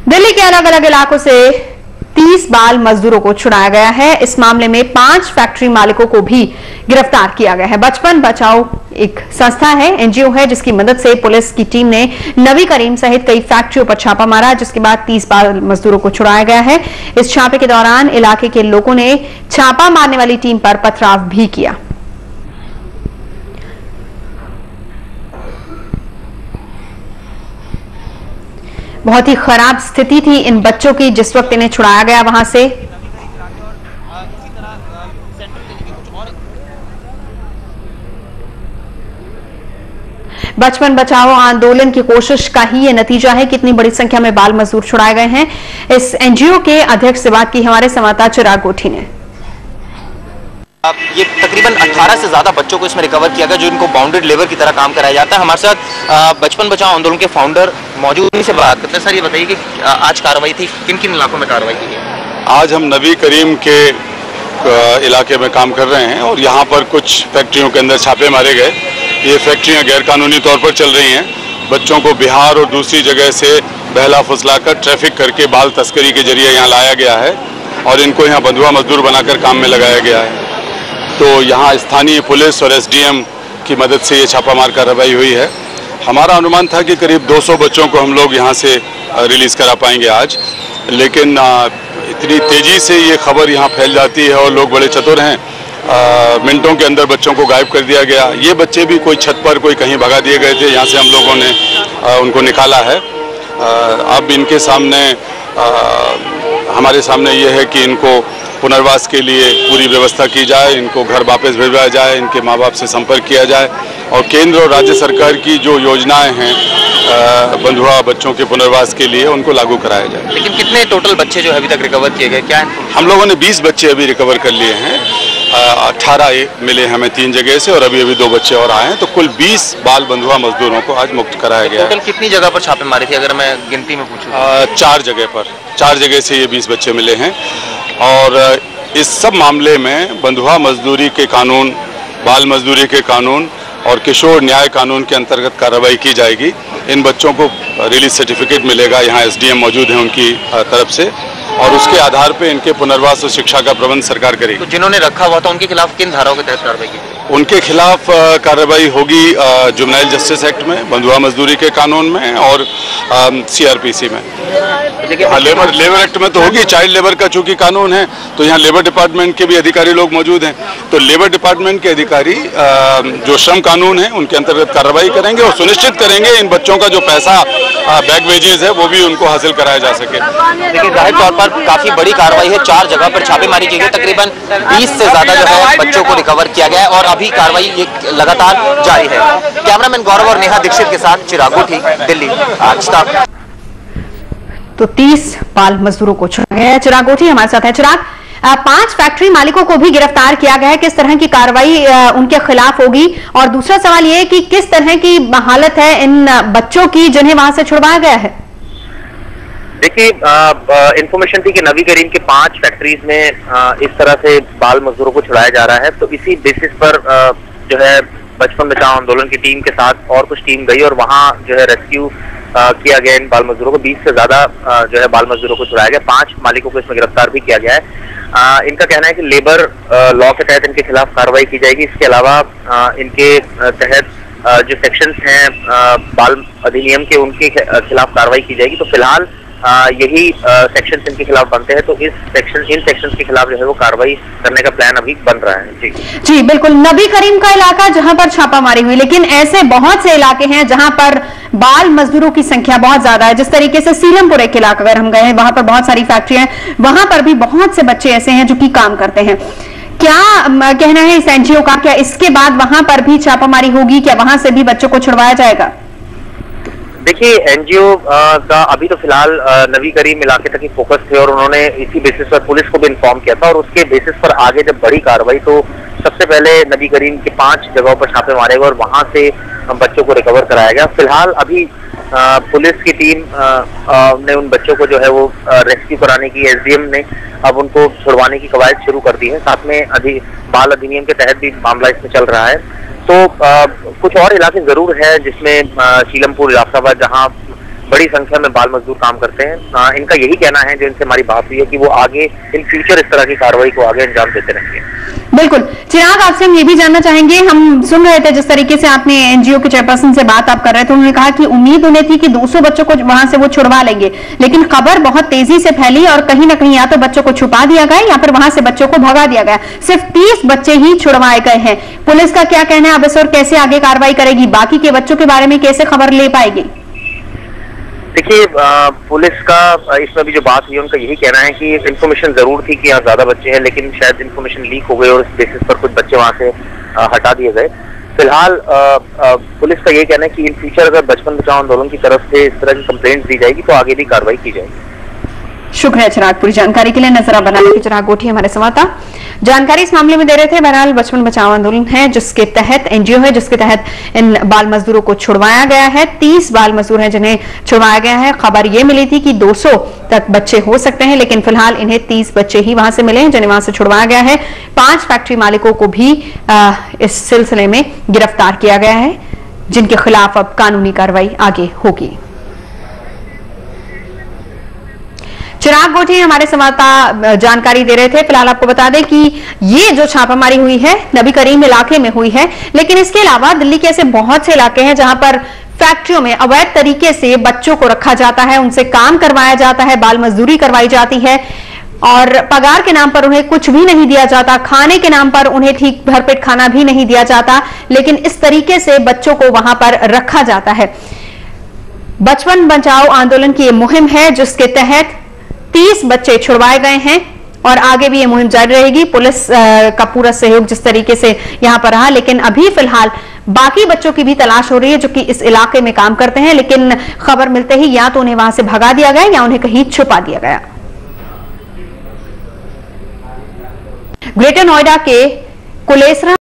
दिल्ली के अलग अलग इलाकों से 30 बाल मजदूरों को छुड़ाया गया है। इस मामले में 5 फैक्ट्री मालिकों को भी गिरफ्तार किया गया है। बचपन बचाओ एक संस्था है, एनजीओ है, जिसकी मदद से पुलिस की टीम ने नबी करीम सहित कई फैक्ट्रियों पर छापा मारा, जिसके बाद 30 बाल मजदूरों को छुड़ाया गया है। इस छापे के दौरान इलाके के लोगों ने छापा मारने वाली टीम पर पथराव भी किया। बहुत ही खराब स्थिति थी इन बच्चों की जिस वक्त इन्हें छुड़ाया गया वहां से। बचपन बचाओ आंदोलन की कोशिश का ही ये नतीजा है कि इतनी बड़ी संख्या में बाल मजदूर छुड़ाए गए हैं। इस एनजीओ के अध्यक्ष से बात की हमारे संवाददाता चिराग गोठी ने। ये तकरीबन 18 से ज्यादा बच्चों को इसमें रिकवर किया गया, जो इनको बाउंडेड लेबर की तरह काम कराया जाता है। हमारे साथ बचपन बचाओ आंदोलन के फाउंडर मौजूद, उन्हीं से बात करते हैं। सर, ये बताइए कि आज कार्रवाई थी, किन किन इलाकों में कार्रवाई की गई? आज हम नबी करीम के इलाके में काम कर रहे हैं और यहाँ पर कुछ फैक्ट्रियों के अंदर छापे मारे गए। ये फैक्ट्रियाँ गैरकानूनी तौर पर चल रही हैं। बच्चों को बिहार और दूसरी जगह से बहला फुसला कर ट्रैफिक करके बाल तस्करी के जरिए यहाँ लाया गया है और इनको यहाँ बंधुआ मजदूर बनाकर काम में लगाया गया है। तो यहाँ स्थानीय पुलिस और एसडीएम की मदद से ये छापामार कार्रवाई हुई है। हमारा अनुमान था कि करीब 200 बच्चों को हम लोग यहाँ से रिलीज़ करा पाएंगे आज, लेकिन इतनी तेज़ी से ये खबर यहाँ फैल जाती है और लोग बड़े चतुर हैं। मिनटों के अंदर बच्चों को गायब कर दिया गया। ये बच्चे भी कोई छत पर कोई कहीं भगा दिए गए थे, यहाँ से हम लोगों ने उनको निकाला है। अब इनके सामने हमारे सामने ये है कि इनको पुनर्वास के लिए पूरी व्यवस्था की जाए, इनको घर वापस भेजा जाए, इनके माँ बाप से संपर्क किया जाए और केंद्र और राज्य सरकार की जो योजनाएं हैं बंधुआ बच्चों के पुनर्वास के लिए उनको लागू कराया जाए। लेकिन कितने टोटल बच्चे जो अभी तक रिकवर किए गए, क्या है? हम लोगों ने 20 बच्चे अभी रिकवर कर लिए हैं। 18 मिले हमें 3 जगह से और अभी 2 बच्चे और आए हैं, तो कुल 20 बाल बंधुआ मजदूरों को आज मुक्त कराया गया है। टोटल कितनी जगह पर छापे मारे थे, अगर मैं गिनती में पूछूं? 4 जगह से ये 20 बच्चे मिले हैं और इस सब मामले में बंधुआ मजदूरी के कानून, बाल मजदूरी के कानून और किशोर न्याय कानून के अंतर्गत कार्रवाई की जाएगी। इन बच्चों को रिलीज सर्टिफिकेट मिलेगा, यहाँ एसडीएम मौजूद हैं उनकी तरफ से, और उसके आधार पे इनके पुनर्वास और शिक्षा का प्रबंध सरकार करेगी। तो जिन्होंने रखा हुआ था उनके खिलाफ किन धाराओं के तहत कार्रवाई की? उनके खिलाफ कार्रवाई होगी जुवेनाइल जस्टिस एक्ट में, बंधुआ मजदूरी के कानून में और सीआरपीसी में। लेबर एक्ट में तो होगी। चाइल्ड लेबर का चूंकि कानून है तो यहाँ लेबर डिपार्टमेंट के भी अधिकारी लोग मौजूद हैं, तो लेबर डिपार्टमेंट के अधिकारी जो श्रम कानून है उनके अंतर्गत कार्रवाई करेंगे और सुनिश्चित करेंगे इन बच्चों का जो पैसा बैक वेजेज है वो भी उनको हासिल कराया जा सके। देखिए, जाहिर तौर पर काफी बड़ी कार्रवाई है। 4 जगह पर छापेमारी की गई, तकरीबन 20 से ज्यादा जो है बच्चों को रिकवर किया गया है और अभी कार्रवाई लगातार जारी है। कैमरामैन गौरव और नेहा दीक्षित के साथ चिराग गोठी, दिल्ली, आज तक। तो 30 बाल मजदूरों को छुड़ा गया है। चिराग गोठी हमारे साथ है। चिराग, 5 फैक्ट्री मालिकों को भी गिरफ्तार किया गया है, किस तरह की कार्रवाई उनके खिलाफ होगी? और दूसरा सवाल यह है कि किस तरह की हालत है इन बच्चों की जिन्हें वहां से छुड़वाया गया है? देखिए, इंफॉर्मेशन थी कि नबी करीम के 5 फैक्ट्रीज में इस तरह से बाल मजदूरों को छुड़ाया जा रहा है, तो इसी बेसिस पर जो है बचपन बचाओ आंदोलन की टीम के साथ और कुछ टीम गई और वहां जो है रेस्क्यू किया गया इन बाल मजदूरों को। 20 से ज्यादा जो है बाल मजदूरों को छुड़ाया गया। 5 मालिकों को इसमें गिरफ्तार भी किया गया है। इनका कहना है कि लेबर लॉ के तहत इनके खिलाफ कार्रवाई की जाएगी। इसके अलावा इनके तहत जो सेक्शंस हैं बाल अधिनियम के, उनके खिलाफ कार्रवाई की जाएगी। तो फिलहाल यही सेक्शंस इनके खिलाफ बनते हैं, तो इन सेक्शंस के खिलाफ जो है वो कार्रवाई करने का प्लान अभी बन रहा है। जी बिल्कुल, नबी करीम का इलाका जहां पर छापामारी हुई, लेकिन ऐसे बहुत से इलाके हैं जहां पर बाल मजदूरों की संख्या बहुत ज्यादा है। जिस तरीके से सीलमपुर एक इलाका अगर हम गए हैं, वहां पर बहुत सारी फैक्ट्रियां हैं, वहां पर भी बहुत से बच्चे ऐसे हैं जो कि काम करते हैं। क्या कहना है इस एनजीओ का? क्या इसके बाद वहां पर भी छापामारी होगी? क्या वहां से भी बच्चों को छुड़वाया जाएगा? देखिए, एनजीओ का अभी तो फिलहाल नबी करीम इलाके तक ही फोकस थे और उन्होंने इसी बेसिस पर पुलिस को भी इन्फॉर्म किया था और उसके बेसिस पर आगे जब बड़ी कार्रवाई, तो सबसे पहले नबी करीम के 5 जगहों पर छापे मारे गए और वहां से बच्चों को रिकवर कराया गया। फिलहाल अभी पुलिस की टीम ने उन बच्चों को जो है वो रेस्क्यू कराने की, एसडीएम ने अब उनको छुड़वाने की कवायद शुरू कर दी है। साथ में बाल अधिनियम के तहत भी मामला इसमें चल रहा है। तो कुछ और इलाके जरूर है जिसमें सीलमपुर, इलाहाबाद, जहां बड़ी संख्या में बाल मजदूर काम करते हैं। इनका यही कहना है, जो इनसे हमारी बात हुई है, कि वो आगे इन फ्यूचर इस तरह की कार्रवाई को आगे अंजाम देते रहेंगे। बिल्कुल चिराग, आपसे हम ये भी जानना चाहेंगे, हम सुन रहे थे जिस तरीके से आपने एनजीओ के चेयरपर्सन से बात आप कर रहे थे, उन्होंने कहा कि उम्मीद उन्हें थी कि 200 बच्चों को वहां से वो छुड़वा लेंगे, लेकिन खबर बहुत तेजी से फैली और कहीं ना कहीं या तो बच्चों को छुपा दिया गया या फिर वहां से बच्चों को भगा दिया गया। सिर्फ 30 बच्चे ही छुड़वाए गए हैं। पुलिस का क्या कहना है अब इस और कैसे आगे कार्रवाई करेगी? बाकी के बच्चों के बारे में कैसे खबर ले पाएगी? देखिए, पुलिस का इसमें भी जो बात हुई, उनका यही कहना है कि इन्फॉर्मेशन जरूर थी कि यहाँ ज्यादा बच्चे हैं, लेकिन शायद इन्फॉर्मेशन लीक हो गई और इस बेसिस पर कुछ बच्चे वहां से हटा दिए गए। फिलहाल पुलिस का यही कहना है कि इन फ्यूचर अगर बचपन बचाओ आंदोलन की तरफ से इस तरह की कंप्लेंट दी जाएगी तो आगे भी कार्रवाई की जाएगी। शुक्रिया चिराग, पूरी जानकारी के लिए। नजर बनाने के चिराग गोठी हमारे संवाददाता जानकारी इस मामले में दे रहे थे। बहरहाल बचपन बचाओ आंदोलन है जिसके तहत एनजीओ है जिसके तहत इन बाल मजदूरों को छुड़वाया गया है। 30 बाल मजदूर हैं जिन्हें छुड़वाया गया है। खबर यह मिली थी कि 200 तक बच्चे हो सकते हैं, लेकिन फिलहाल इन्हें 30 बच्चे ही वहां से मिले हैं जिन्हें वहां से छुड़वाया गया है। 5 फैक्ट्री मालिकों को भी इस सिलसिले में गिरफ्तार किया गया है, जिनके खिलाफ अब कानूनी कार्रवाई आगे होगी। चिराग गोठी हमारे संवाददाता जानकारी दे रहे थे। फिलहाल आपको बता दें कि ये जो छापामारी हुई है नबी करीम इलाके में हुई है, लेकिन इसके अलावा दिल्ली के ऐसे बहुत से इलाके हैं जहां पर फैक्ट्रियों में अवैध तरीके से बच्चों को रखा जाता है, उनसे काम करवाया जाता है, बाल मजदूरी करवाई जाती है और पगार के नाम पर उन्हें कुछ भी नहीं दिया जाता, खाने के नाम पर उन्हें ठीक भरपेट खाना भी नहीं दिया जाता, लेकिन इस तरीके से बच्चों को वहां पर रखा जाता है। बचपन बचाओ आंदोलन की ये मुहिम है जिसके तहत 30 बच्चे छुड़वाए गए हैं और आगे भी ये मुहिम जारी रहेगी। पुलिस का पूरा सहयोग जिस तरीके से यहां पर रहा, लेकिन अभी फिलहाल बाकी बच्चों की भी तलाश हो रही है जो कि इस इलाके में काम करते हैं, लेकिन खबर मिलते ही या तो उन्हें वहां से भगा दिया गया या उन्हें कहीं छुपा दिया गया। ग्रेटर नोएडा के कुलेसरा